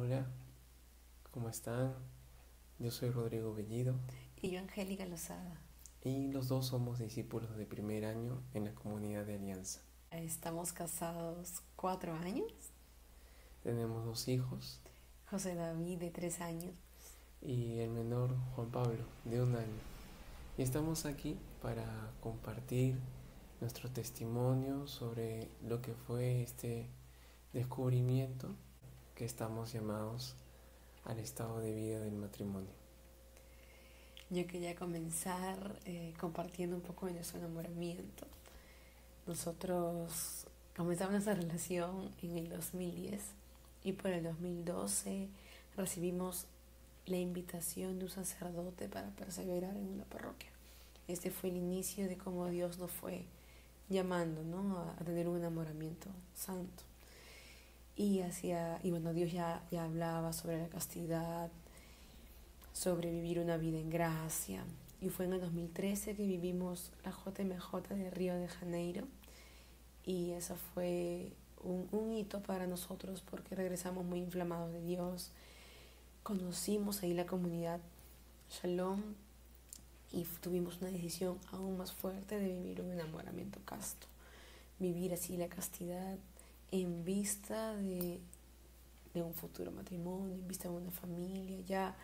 Hola, ¿cómo están? Yo soy Rodrigo Bellido Y yo, Angélica Lozada. y los dos somos discípulos de primer año en la comunidad de Alianza. Estamos casados 4 años. Tenemos dos hijos José David, de 3 años. y el menor Juan Pablo, de 1 año. Y estamos aquí para compartir nuestro testimonio sobre lo que fue este descubrimiento que estamos llamados al estado de vida del matrimonio. Yo quería comenzar compartiendo un poco de nuestro enamoramiento. Nosotros comenzamos nuestra relación en el 2010 y por el 2012 recibimos la invitación de un sacerdote para perseverar en una parroquia. Este fue el inicio de cómo Dios nos fue llamando, ¿no?, a tener un enamoramiento santo. Y bueno, Dios ya hablaba sobre la castidad, sobre vivir una vida en gracia. Y fue en el 2013 que vivimos la JMJ de Río de Janeiro. Y eso fue un hito para nosotros porque regresamos muy inflamados de Dios. Conocimos ahí la comunidad Shalom y tuvimos una decisión aún más fuerte de vivir un enamoramiento casto. Vivir así la castidad en vista de un futuro matrimonio, en vista de una familia, ya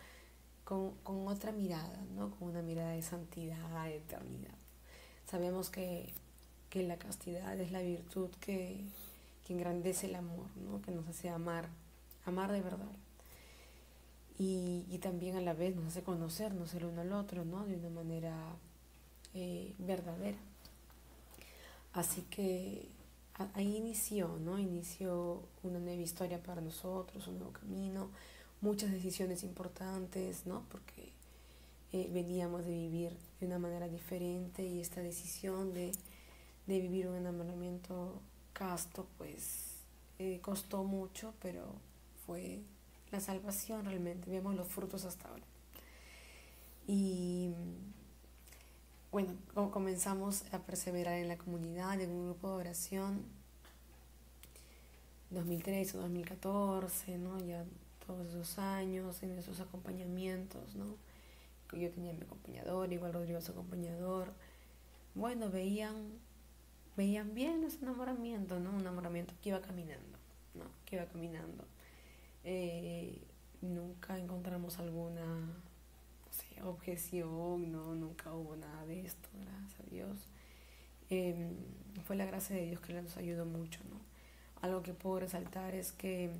con otra mirada, ¿no? Con una mirada de santidad, de eternidad. Sabemos que la castidad es la virtud que engrandece el amor, ¿no? Que nos hace amar de verdad. Y también a la vez nos hace conocernos el uno al otro, ¿no? De una manera verdadera. Así que ahí inició, ¿no? Inició una nueva historia para nosotros, un nuevo camino, muchas decisiones importantes, ¿no? Porque veníamos de vivir de una manera diferente y esta decisión de vivir un enamoramiento casto, pues costó mucho, pero fue la salvación realmente. Vemos los frutos hasta ahora. Y bueno, comenzamos a perseverar en la comunidad, en un grupo de oración, 2013 o 2014, ¿no? Ya todos esos años, en esos acompañamientos, ¿no? Yo tenía mi acompañador, igual Rodrigo su acompañador. Bueno, veían bien nuestro enamoramiento, ¿no? Un enamoramiento que iba caminando, ¿no? Que iba caminando. Nunca encontramos alguna, no sé, objeción, ¿no? Nunca hubo nada de esto, gracias a Dios. Fue la gracia de Dios que nos ayudó mucho, ¿no? Algo que puedo resaltar es que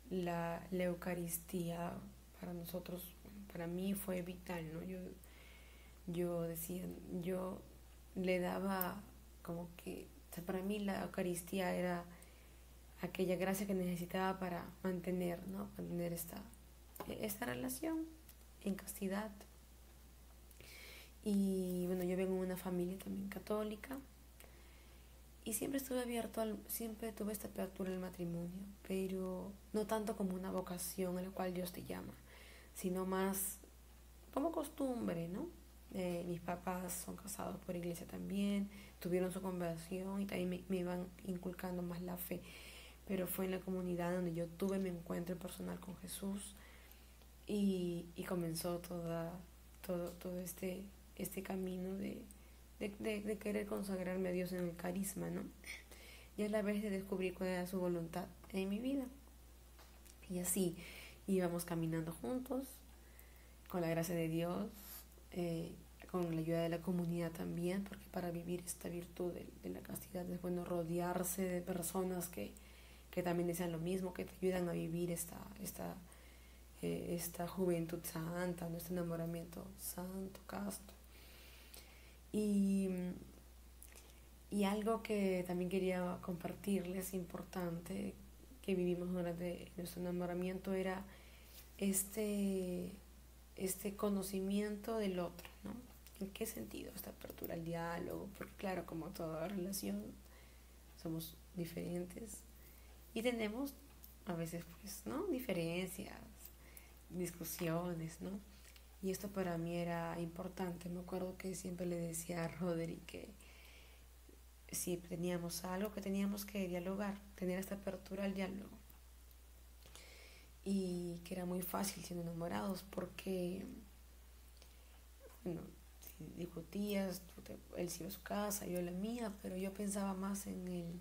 la Eucaristía para nosotros, para mí fue vital, ¿no? Yo decía, yo le daba como que, o sea, para mí la Eucaristía era aquella gracia que necesitaba para mantener, ¿no? Mantener esta relación en castidad. Y bueno, yo vengo de una familia también católica y siempre estuve siempre tuve esta apertura al matrimonio, pero no tanto como una vocación a la cual Dios te llama, sino más como costumbre, ¿no? Mis papás son casados por iglesia también, tuvieron su conversión y también me iban inculcando más la fe, pero fue en la comunidad donde yo tuve mi encuentro personal con Jesús y comenzó todo este camino de querer consagrarme a Dios en el carisma, ¿no? Y a la vez de descubrir cuál era su voluntad en mi vida. Y así íbamos caminando juntos, con la gracia de Dios, con la ayuda de la comunidad también, porque para vivir esta virtud de la castidad es bueno rodearse de personas que también desean lo mismo, que te ayudan a vivir esta juventud santa, nuestro enamoramiento santo, casto. Y, y algo que también quería compartirles, importante, que vivimos durante nuestro enamoramiento, era este, este conocimiento del otro, ¿no? ¿En qué sentido? Esta apertura al diálogo, porque claro, como toda relación, somos diferentes y tenemos a veces, pues, ¿no? Diferencias, discusiones, ¿no? Y esto para mí era importante. Me acuerdo que siempre le decía a Rodri que si teníamos algo que teníamos que dialogar, tener esta apertura al diálogo. y que era muy fácil siendo enamorados porque, bueno, si discutías, él se iba a su casa, yo a la mía, pero yo pensaba más ¿y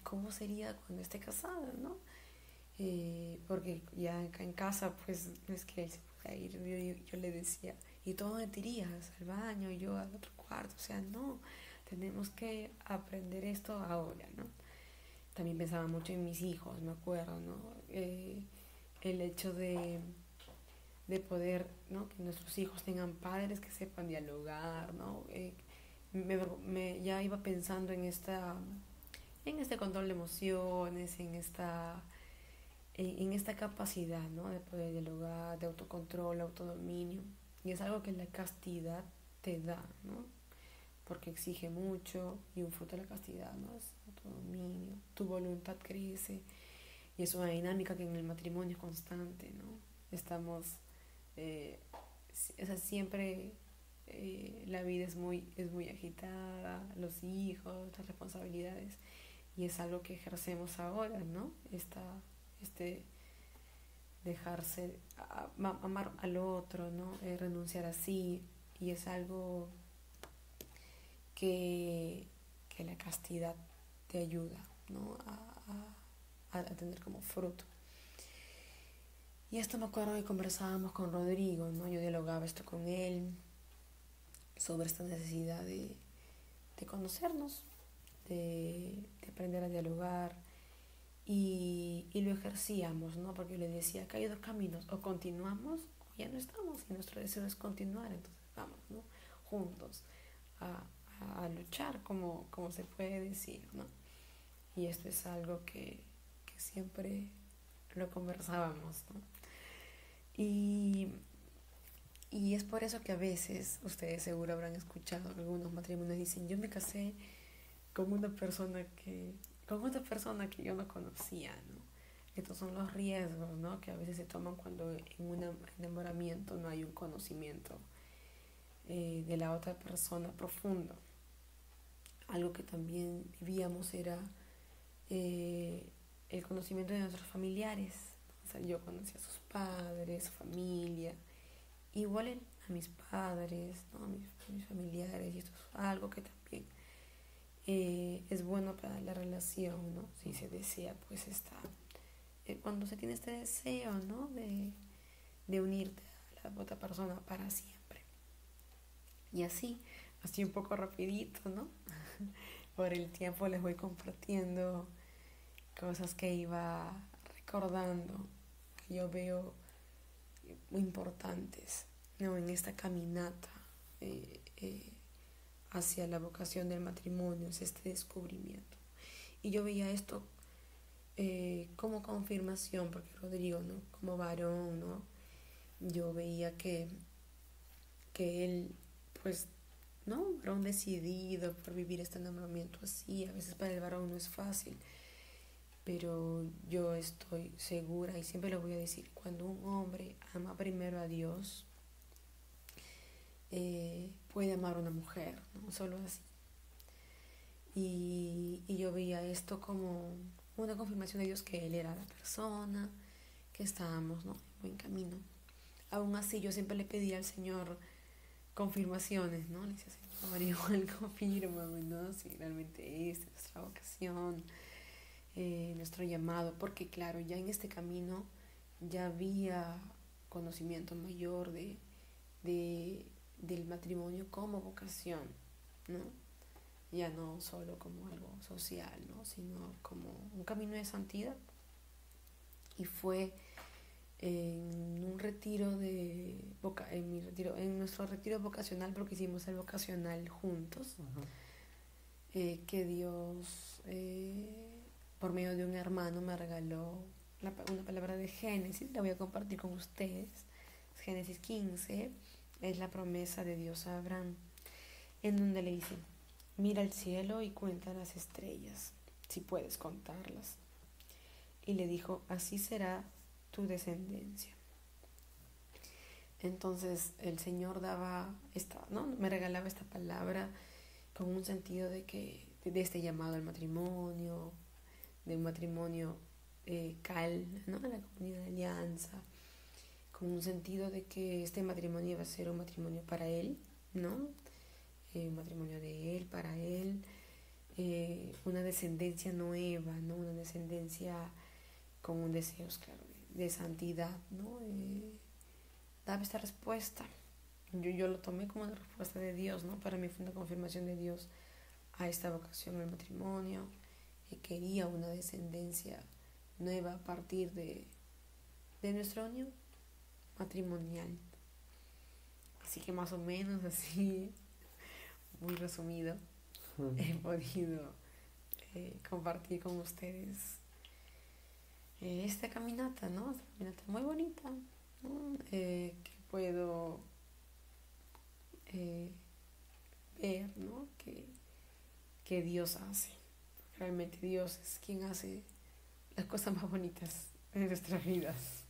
cómo sería cuando esté casada, no? Porque ya acá en casa, pues, no es que él se pueda ir, yo le decía, ¿y tú dónde te irías? Al baño, yo al otro cuarto, o sea, no, tenemos que aprender esto ahora, ¿no? También pensaba mucho en mis hijos, me acuerdo, ¿no? El hecho de poder, ¿no? Que nuestros hijos tengan padres que sepan dialogar, ¿no? Ya iba pensando en este control de emociones, en esta capacidad, ¿no? De poder dialogar, de autocontrol, autodominio. Y es algo que la castidad te da, ¿no? Porque exige mucho y un fruto de la castidad, ¿no? Es autodominio, tu voluntad crece y es una dinámica que en el matrimonio es constante, ¿no? Estamos, eh, o sea, siempre la vida es muy agitada, los hijos, las responsabilidades, y es algo que ejercemos ahora, ¿no? Este dejarse, amar al otro, ¿no? Renunciar así, y es algo que, que la castidad te ayuda, ¿no? A tener como fruto. Y esto me acuerdo que conversábamos con Rodrigo, ¿no? Yo dialogaba esto con él sobre esta necesidad de conocernos, de aprender a dialogar y lo ejercíamos, ¿no? Porque yo le decía que hay dos caminos, o continuamos o ya no estamos y nuestro deseo es continuar, entonces vamos, ¿no? Juntos a luchar, como se puede decir, ¿no? Y esto es algo que siempre lo conversábamos, ¿no? Y, y es por eso que a veces, ustedes seguro habrán escuchado, algunos matrimonios dicen, yo me casé con una persona con otra persona que yo no conocía, ¿no? Estos son los riesgos, ¿no? Que a veces se toman cuando en un enamoramiento no hay un conocimiento de la otra persona profundo. Algo que también vivíamos era el conocimiento de nuestros familiares. O sea, yo conocí a sus padres, su familia, igual a mis padres, ¿no? A mis familiares, y esto es algo que también es bueno para la relación, ¿no? Si se desea, pues está. Cuando se tiene este deseo, ¿no? De unirte a la otra persona para siempre. Y así un poco rapidito, ¿no? Por el tiempo les voy compartiendo cosas que iba recordando, que yo veo muy importantes, ¿no? En esta caminata hacia la vocación del matrimonio, es este descubrimiento. Y yo veía esto como confirmación, porque Rodrigo, ¿no? Como varón, ¿no? Yo veía que él, pues, ¿no? Un varón decidido por vivir este enamoramiento así. A veces para el varón no es fácil, pero yo estoy segura y siempre lo voy a decir, cuando un hombre ama primero a Dios, puede amar a una mujer, ¿no? Solo así. Y yo veía esto como una confirmación de Dios que Él era la persona, que estábamos, ¿no? En buen camino. Aún así yo siempre le pedía al Señor confirmaciones, ¿no? Le decía, Señor, igual confírmame, ¿no? Si realmente es nuestra vocación, nuestro llamado, porque claro, ya en este camino ya había conocimiento mayor del matrimonio como vocación, ¿no? Ya no solo como algo social, ¿no? Sino como un camino de santidad. Y fue en un retiro en nuestro retiro vocacional, porque hicimos el vocacional juntos, que Dios, por medio de un hermano, me regaló una palabra de Génesis, la voy a compartir con ustedes. Génesis 15 es la promesa de Dios a Abraham, en donde le dice, mira al cielo y cuenta las estrellas, si puedes contarlas. Y le dijo, así será tu descendencia. Entonces el Señor ¿no? Me regalaba esta palabra con un sentido de este llamado al matrimonio, de un matrimonio CAL, ¿no? La comunidad de alianza, con un sentido de que este matrimonio va a ser un matrimonio para él, ¿no? Un matrimonio de él, para él, una descendencia nueva, ¿no? Una descendencia con un deseo, claro, de santidad, ¿no? Daba esta respuesta. Yo lo tomé como una respuesta de Dios, ¿no? Para mí fue una confirmación de Dios a esta vocación al matrimonio, que quería una descendencia nueva a partir de nuestra unión matrimonial. Así que más o menos así, muy resumido, he podido compartir con ustedes esta caminata, ¿no? Esta caminata muy bonita, ¿no? Que puedo ver, ¿no? Que Dios hace. Realmente Dios es quien hace las cosas más bonitas en nuestras vidas.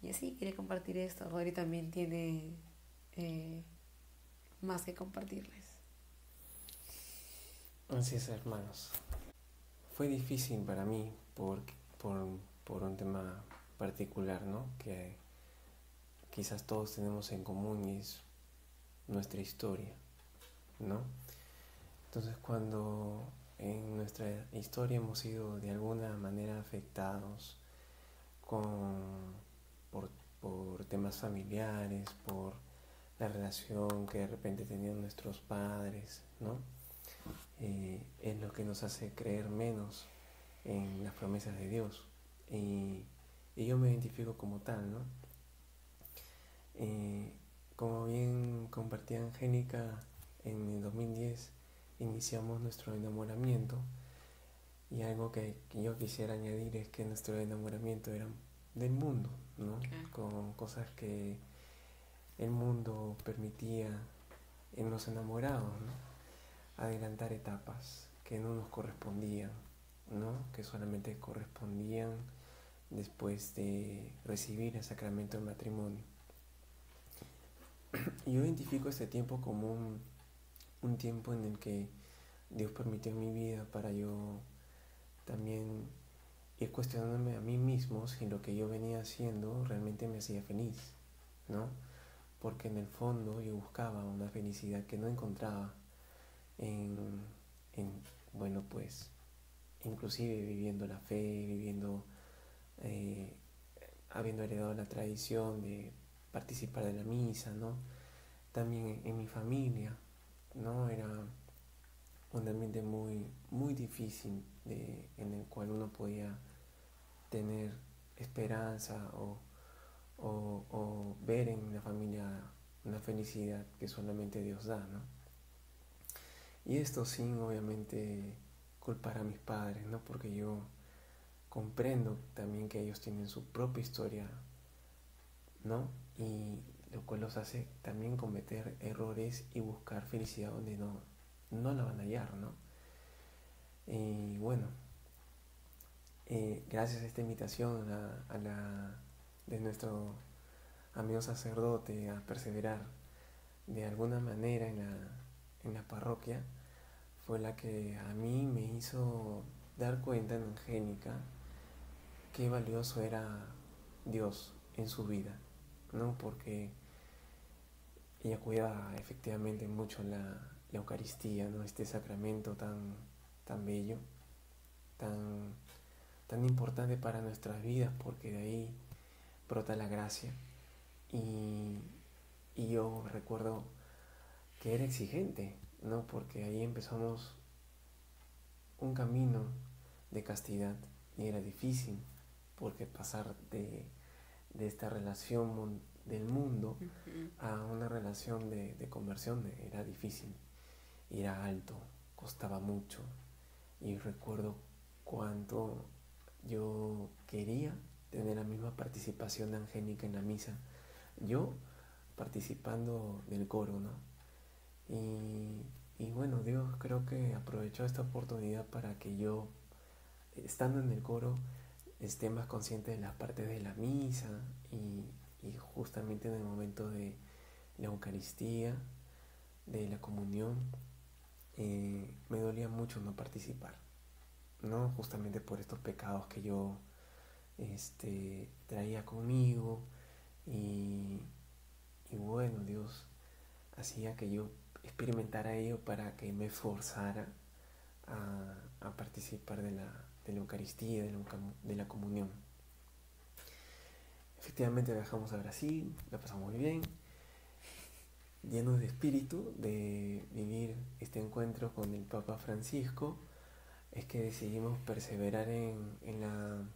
Y así quería compartir esto. Rodri también tiene más que compartirles. Así es, hermanos. Fue difícil para mí por un tema particular, ¿no? Que quizás todos tenemos en común y es nuestra historia, ¿no? Entonces, cuando en nuestra historia hemos sido de alguna manera afectados con, por, por temas familiares, por la relación que de repente tenían nuestros padres, ¿no? Es lo que nos hace creer menos en las promesas de Dios. Y yo me identifico como tal, ¿no? Como bien compartía Angélica, en el 2010 iniciamos nuestro enamoramiento y algo que yo quisiera añadir es que nuestro enamoramiento era del mundo, ¿no? Con cosas que el mundo permitía en los enamorados, ¿no? Adelantar etapas que no nos correspondían, ¿no? Que solamente correspondían después de recibir el sacramento del matrimonio. Y yo identifico este tiempo como un tiempo en el que Dios permitió en mi vida para yo también ir cuestionándome a mí mismo si lo que yo venía haciendo realmente me hacía feliz, ¿no? Porque en el fondo yo buscaba una felicidad que no encontraba en bueno, pues, inclusive viviendo la fe, eh, habiendo heredado la tradición de participar de la misa, ¿no? También en mi familia, ¿no? Era un ambiente muy difícil en el cual uno podía tener esperanza o ver en la familia una felicidad que solamente Dios da, ¿no? Y esto sin obviamente culpar a mis padres, ¿no? Porque yo comprendo también que ellos tienen su propia historia, ¿no? Y lo cual los hace también cometer errores y buscar felicidad donde no la van a hallar, ¿no? Y bueno, gracias a esta invitación de nuestro amigo sacerdote a perseverar de alguna manera en la parroquia, fue la que a mí me hizo dar cuenta en Angélica qué valioso era Dios en su vida, ¿no? Porque ella cuida efectivamente mucho la Eucaristía, ¿no? Este sacramento tan bello, tan, tan importante para nuestras vidas, porque de ahí brota la gracia. Y, y yo recuerdo que era exigente, ¿no? Porque ahí empezamos un camino de castidad y era difícil, porque pasar de esta relación del mundo a una relación de conversión era difícil, era alto, costaba mucho. Y recuerdo cuánto yo quería tener la misma participación de Angélica en la misa, yo participando del coro, ¿no? Y bueno, Dios creo que aprovechó esta oportunidad para que yo, estando en el coro, esté más consciente de las partes de la misa y justamente en el momento de la Eucaristía, de la comunión, me dolía mucho no participar, ¿no? Justamente por estos pecados que yo traía conmigo y, y bueno, Dios hacía que yo experimentara ello para que me forzara a participar de la Eucaristía, de la comunión. Efectivamente viajamos a Brasil, la pasamos muy bien, llenos de espíritu de vivir este encuentro con el Papa Francisco. Es que decidimos perseverar en la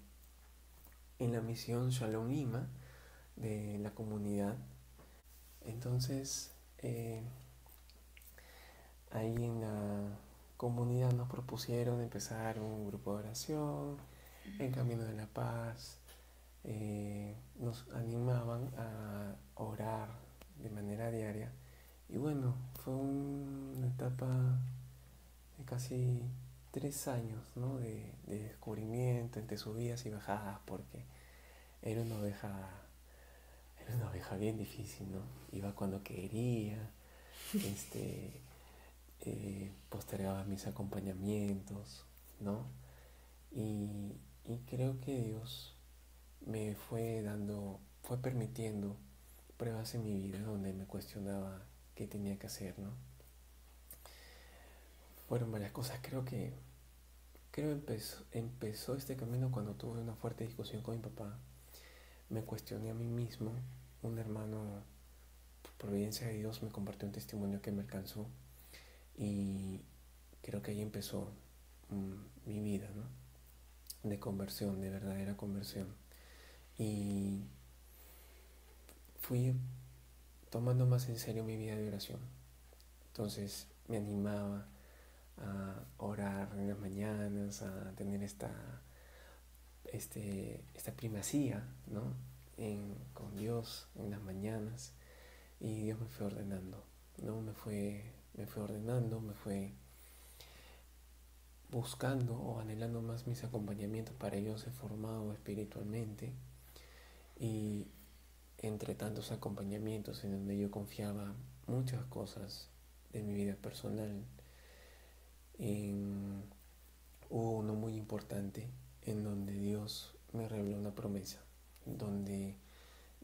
misión Shalom Lima de la comunidad. Entonces, ahí en la comunidad nos propusieron empezar un grupo de oración, el Camino de la Paz. Nos animaban a orar de manera diaria. Y bueno, fue una etapa de casi 3 años, ¿no? De descubrimiento entre subidas y bajadas, porque era una oveja, era una oveja bien difícil, ¿no? Iba cuando quería, postergaba mis acompañamientos, ¿no? Y, y creo que Dios me fue permitiendo pruebas en mi vida donde me cuestionaba qué tenía que hacer, ¿no? Fueron varias cosas. Creo empezó este camino cuando tuve una fuerte discusión con mi papá. Me cuestioné a mí mismo. Un hermano, por providencia de Dios, me compartió un testimonio que me alcanzó y creo que ahí empezó mi vida, ¿no? De conversión, de verdadera conversión. Y fui tomando más en serio mi vida de oración. Entonces me animaba a orar en las mañanas, a tener esta primacía, ¿no? Con Dios en las mañanas. Y Dios me fue ordenando, ¿no? Me fue ordenando, me fue buscando o anhelando más mis acompañamientos para yo ser formado espiritualmente. Y entre tantos acompañamientos en donde yo confiaba muchas cosas de mi vida personal, hubo uno muy importante en donde Dios me reveló una promesa, donde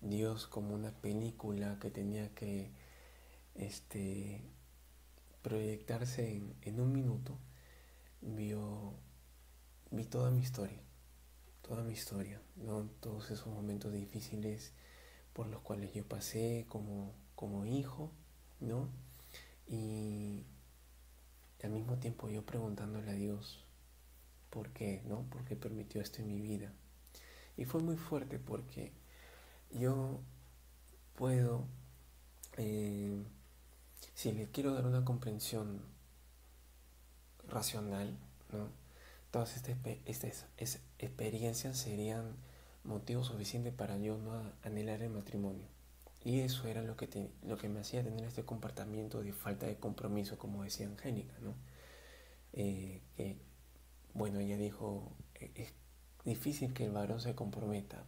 Dios, como una película que tenía que proyectarse en un minuto, vi toda mi historia, ¿no? Todos esos momentos difíciles por los cuales yo pasé como hijo, ¿no? Y al mismo tiempo yo preguntándole a Dios por qué, ¿no? ¿Por qué permitió esto en mi vida? Y fue muy fuerte porque yo puedo, eh, si le quiero dar una comprensión racional, ¿no? Todas estas experiencias serían motivo suficiente para yo no anhelar el matrimonio. Y eso era lo que me hacía tener este comportamiento de falta de compromiso, como decía Angélica, ¿no? Que, bueno, ella dijo, es difícil que el varón se comprometa.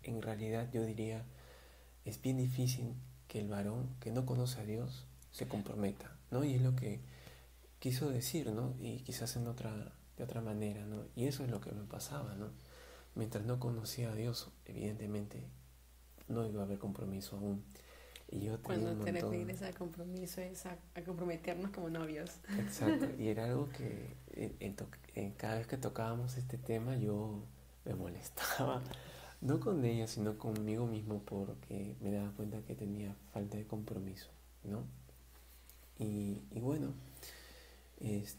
En realidad yo diría, es bien difícil que el varón que no conoce a Dios se comprometa, ¿no? Y es lo que quiso decir, ¿no? Y quizás de otra manera, ¿no? Y eso es lo que me pasaba, ¿no? Mientras no conocía a Dios, evidentemente no iba a haber compromiso aún. Y yo tenía Cuando un te montón. refieres a compromiso es a comprometernos como novios. Exacto. Y era algo que cada vez que tocábamos este tema yo me molestaba. No con ella, sino conmigo mismo porque me daba cuenta que tenía falta de compromiso, ¿no? Y bueno, es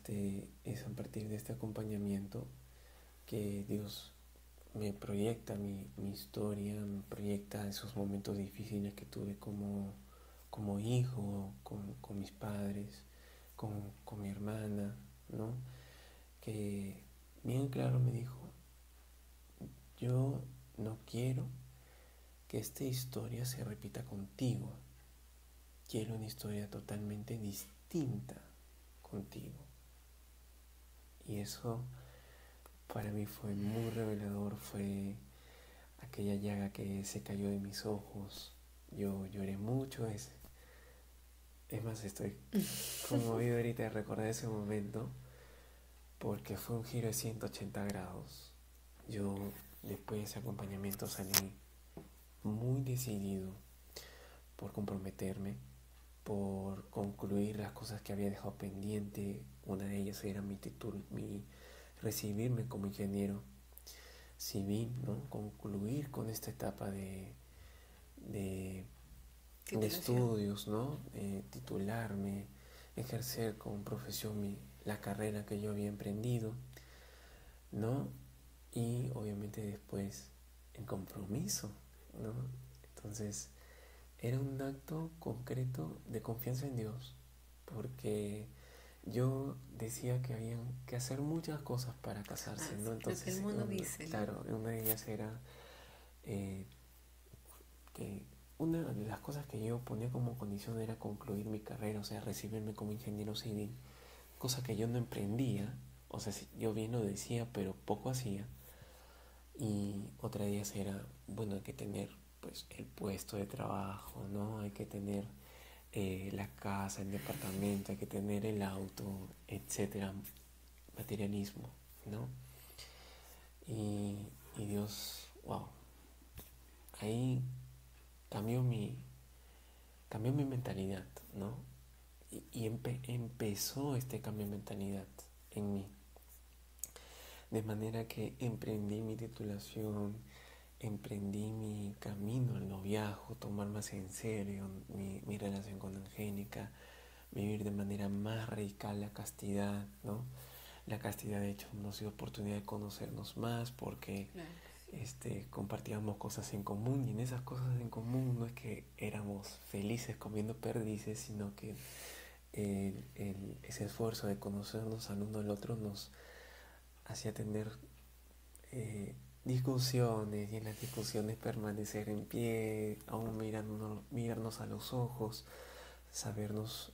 a partir de este acompañamiento que Dios me proyecta mi historia, me proyecta esos momentos difíciles que tuve como hijo, con mis padres, con mi hermana, ¿no? Que bien claro me dijo, yo no quiero que esta historia se repita contigo, quiero una historia totalmente distinta contigo. Y eso para mí fue muy revelador, fue aquella llaga que se cayó de mis ojos. Yo lloré mucho, es más, estoy conmovido ahorita de recordar ese momento porque fue un giro de 180 grados. Yo después de ese acompañamiento salí muy decidido por comprometerme, por concluir las cosas que había dejado pendiente. Una de ellas era mi título, recibirme como ingeniero civil, ¿no? Concluir con esta etapa de estudios, ¿no? Titularme, ejercer con profesión la carrera que yo había emprendido, ¿no? Y obviamente después el compromiso, ¿no? Entonces era un acto concreto de confianza en Dios, porque yo decía que habían que hacer muchas cosas para casarse, ¿no? Entonces, lo que el mundo dice, ¿no? Claro, una de ellas era que una de las cosas que yo ponía como condición era concluir mi carrera, o sea, recibirme como ingeniero civil, cosa que yo no emprendía, o sea, yo bien lo decía, pero poco hacía. Y otra de ellas era, bueno, hay que tener pues el puesto de trabajo, ¿no? Hay que tener la casa, el departamento, hay que tener el auto, etcétera, materialismo, ¿no? Y Dios, wow, ahí cambió cambió mi mentalidad, ¿no? Empezó este cambio de mentalidad en mí. De manera que emprendí mi titulación, emprendí mi camino al noviazgo, tomar más en serio mi relación con Angélica, vivir de manera más radical la castidad, ¿no? La castidad, de hecho, nos dio oportunidad de conocernos más porque Claro, compartíamos cosas en común, y en esas cosas en común no es que éramos felices comiendo perdices, sino que ese esfuerzo de conocernos al uno al otro nos hacía tener discusiones, y en las discusiones permanecer en pie, aún mirarnos a los ojos, sabernos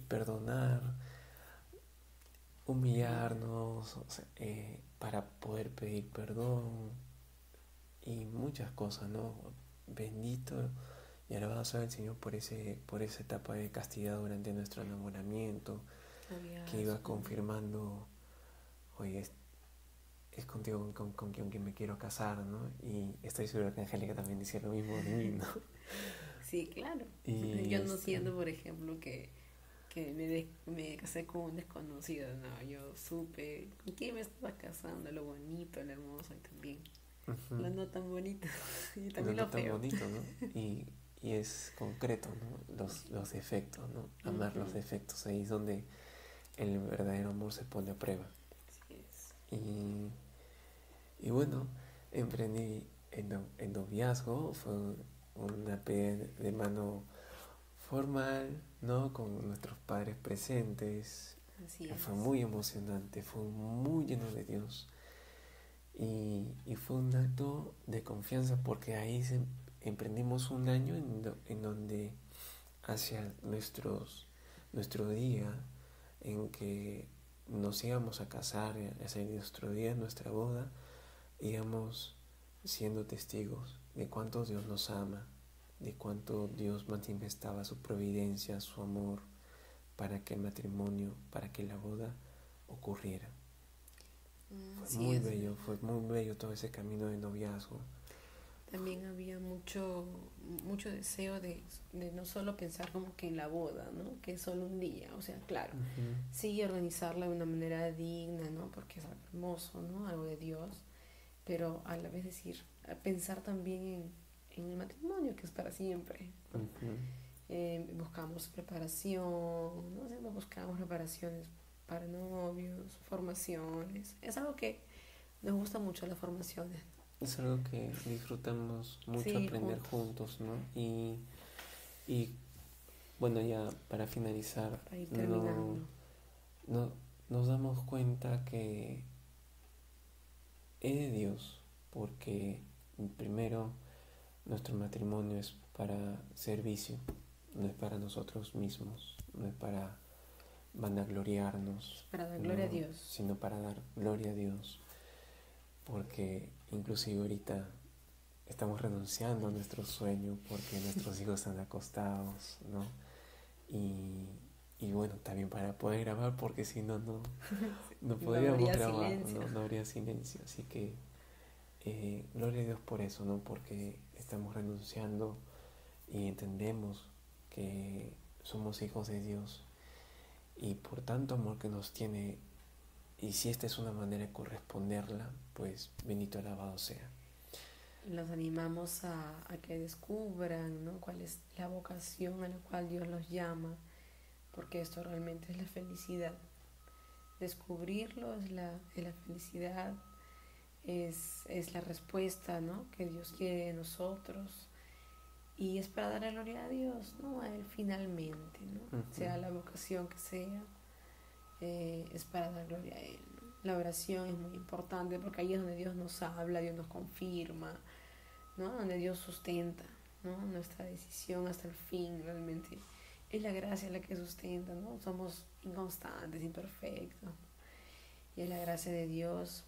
perdonar, humillarnos, o sea, para poder pedir perdón y muchas cosas, ¿no? Bendito y alabado sea el Señor por esa etapa de castidad durante nuestro enamoramiento, que iba confirmando, oye, es contigo con quien me quiero casar, ¿no? Y estoy seguro que Angélica también decía lo mismo de mí, ¿no? Sí, claro. Y yo no siento, por ejemplo, que me casé con un desconocido, no, yo supe con quién me estaba casando, lo bonito, lo hermoso y también lo no tan bonito y también lo lo no tan feo. bonito, ¿no? Y es concreto, ¿no? Los defectos, ¿no? Amar los defectos, ahí es donde el verdadero amor se pone a prueba. Así es. Y bueno, emprendí el noviazgo, fue una pedida de mano formal, ¿no? Con nuestros padres presentes. Así es. Fue muy emocionante, fue muy lleno de Dios. Y fue un acto de confianza, porque ahí emprendimos un año en donde hacia nuestro día en que nos íbamos a casar, hacia nuestro día, nuestra boda, íbamos siendo testigos de cuánto Dios nos ama, de cuánto Dios manifestaba su providencia, su amor, para que el matrimonio, para que la boda ocurriera. Sí, Fue muy bello todo ese camino de noviazgo. también había mucho deseo de no solo pensar como que en la boda, ¿no? Que es solo un día, o sea, claro, sí organizarla de una manera digna, ¿no? Porque es algo hermoso, ¿no? Algo de Dios, pero a la vez decir, pensar también en el matrimonio, que es para siempre, ¿no? Buscamos preparación, ¿no? Siempre buscamos preparaciones para novios, formaciones, es algo que nos gusta mucho, las formaciones. Es algo que disfrutamos mucho Sí, aprender juntos, ¿no? Y bueno, ya para finalizar, para ir terminando. no, nos damos cuenta que es de Dios, porque primero nuestro matrimonio es para servicio, no es para nosotros mismos, no es para vanagloriarnos, Para dar ¿no? gloria a Dios. Sino para dar gloria a Dios, porque inclusive ahorita estamos renunciando a nuestro sueño porque nuestros hijos están acostados, ¿no? Y, y bueno, también para poder grabar, porque si no, no No podríamos habría grabar, silencio. no habría silencio. Así que gloria a Dios por eso, ¿no? Porque estamos renunciando y entendemos que somos hijos de Dios y por tanto amor que nos tiene, y si esta es una manera de corresponderla, pues bendito alabado sea. Los animamos a que descubran, ¿no?, cuál es la vocación a la cual Dios los llama, porque esto realmente es la felicidad. Descubrirlo es la felicidad, es la respuesta, ¿no?, que Dios quiere de nosotros. Y es para darle gloria a Dios, ¿no?, a Él finalmente, ¿no? Sea la vocación que sea, es para dar gloria a Él, ¿no? La oración es muy importante porque ahí es donde Dios nos habla, Dios nos confirma, ¿no?, donde Dios sustenta, ¿no?, nuestra decisión hasta el fin. Realmente es la gracia la que sustenta, ¿no? Somos inconstantes, imperfectos, y es la gracia de Dios,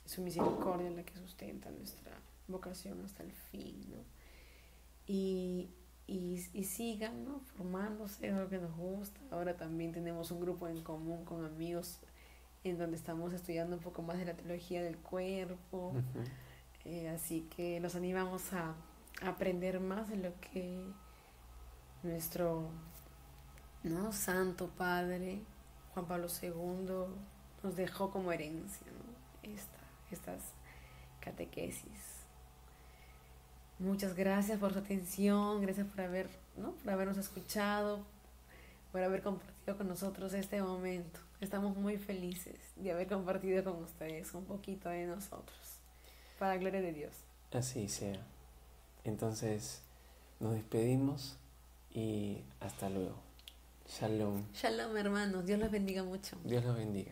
su misericordia la que sustenta nuestra vocación hasta el fin, ¿no? Y sigan, ¿no?, formándose, es lo que nos gusta. Ahora también tenemos un grupo en común con amigos en donde estamos estudiando un poco más de la teología del cuerpo. Así que los animamos a aprender más de lo que nuestro, ¿no?, Santo Padre Juan Pablo II nos dejó como herencia, ¿no?, estas catequesis. Muchas gracias por su atención, gracias por habernos escuchado, por haber compartido con nosotros este momento. Estamos muy felices de haber compartido con ustedes un poquito de nosotros, para la gloria de Dios. Así sea. Entonces nos despedimos y hasta luego. Shalom. Shalom, hermanos. Dios los bendiga mucho. Dios los bendiga.